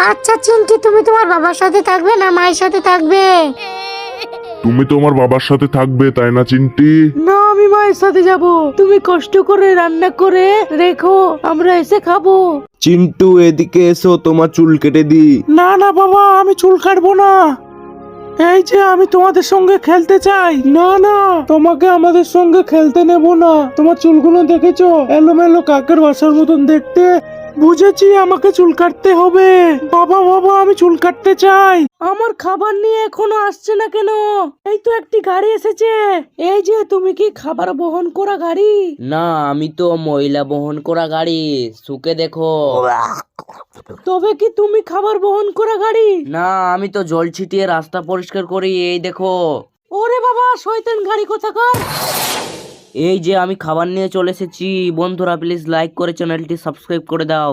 আচ্ছা চিন্টি, তুমি তোমার বাবার সাথে থাকবে না মায়ের সাথে থাকবে? তুমি তোমার বাবার সাথে থাকবে, তাই না চিন্টি? না, আমি মায়ের সাথে যাব। তুমি কষ্ট করে রান্না করে রেখো, আমরা এসে খাবো। চিন্টু এদিকে এসো, তোমার চুল কেটে দি। না না বাবা, আমি চুল কাটবো না। এই যে আমি তোমাদের সঙ্গে খেলতে চাই। না না, তোমাকে আমাদের সঙ্গে খেলতে নেব না। তোমার চুলগুলো দেখেছো, এলোমেলো কাকের বাসার মতন দেখতে। বুঝেছি, আমাকে চুল কাটতে হবে। বাবা বাবা, আমি চুল কাটতে চাই। আমার খাবার নিয়ে এখনো আসছে না কেন? এই তো একটি গাড়ি এসেছে। এই যে, তুমি কি খাবার বহন করা গাড়ি? না, আমি তো ময়লা বহন করা গাড়ি। শুকে দেখো। তবে কি তুমি খাবার বহন করা গাড়ি? না, আমি তো জল ছিটিয়ে রাস্তা পরিষ্কার করি। এই দেখো। ওরে বাবা, শয়তান গাড়ি কোথাকার! এই যে আমি খাবার নিয়ে চলে এসেছি। বন্ধুরা প্লিজ লাইক করে চ্যানেলটি সাবস্ক্রাইব করে দাও।